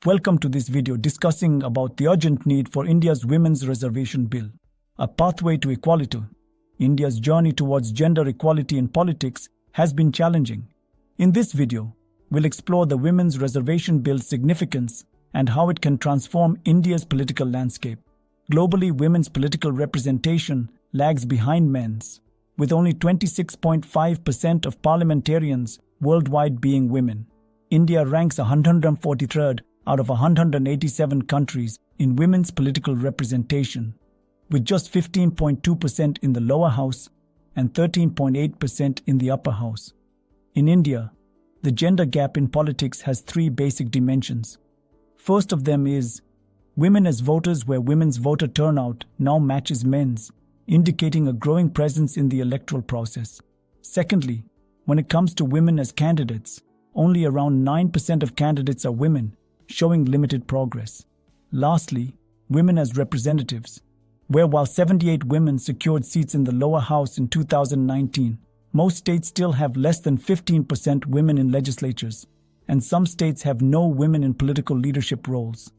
Welcome to this video discussing about the urgent need for India's Women's Reservation Bill, a pathway to equality. India's journey towards gender equality in politics has been challenging. In this video, we'll explore the Women's Reservation Bill's significance and how it can transform India's political landscape. Globally, women's political representation lags behind men's, with only 26.5% of parliamentarians worldwide being women. India ranks 143rd out of 187 countries in women's political representation, with just 15.2% in the lower house and 13.8% in the upper house. In India, the gender gap in politics has three basic dimensions. First of them is women as voters, where women's voter turnout now matches men's, indicating a growing presence in the electoral process. Secondly, when it comes to women as candidates, only around 9% of candidates are women, showing limited progress. Lastly, women as representatives, where while 78 women secured seats in the lower house in 2019, most states still have less than 15% women in legislatures, and some states have no women in political leadership roles.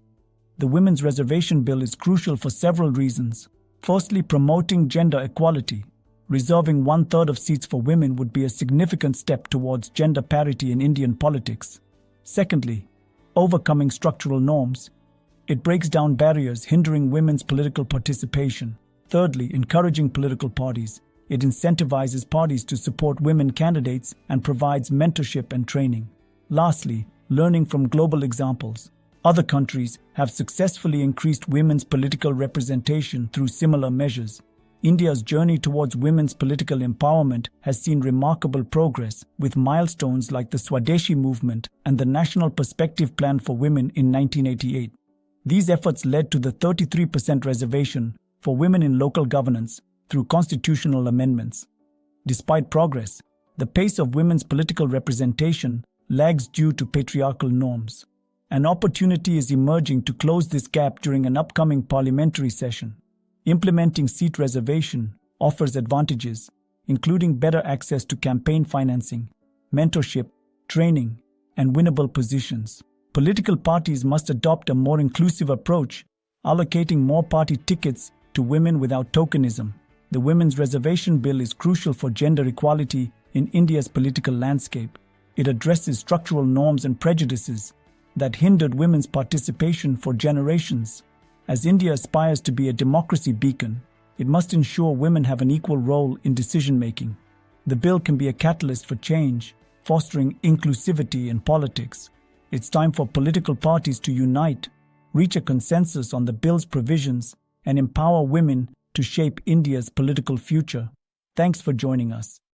The Women's Reservation Bill is crucial for several reasons. Firstly, promoting gender equality. Reserving 1/3 of seats for women would be a significant step towards gender parity in Indian politics. Secondly, overcoming structural norms. It breaks down barriers hindering women's political participation. Thirdly, encouraging political parties. It incentivizes parties to support women candidates and provides mentorship and training. Lastly, learning from global examples. Other countries have successfully increased women's political representation through similar measures. India's journey towards women's political empowerment has seen remarkable progress, with milestones like the Swadeshi movement and the National Perspective Plan for Women in 1988. These efforts led to the 33% reservation for women in local governance through constitutional amendments. Despite progress, the pace of women's political representation lags due to patriarchal norms. An opportunity is emerging to close this gap during an upcoming parliamentary session. Implementing seat reservation offers advantages, including better access to campaign financing, mentorship, training, and winnable positions. Political parties must adopt a more inclusive approach, allocating more party tickets to women without tokenism. The Women's Reservation Bill is crucial for gender equality in India's political landscape. It addresses structural norms and prejudices that hindered women's participation for generations. As India aspires to be a democracy beacon, it must ensure women have an equal role in decision-making. The bill can be a catalyst for change, fostering inclusivity in politics. It's time for political parties to unite, reach a consensus on the bill's provisions, and empower women to shape India's political future. Thanks for joining us.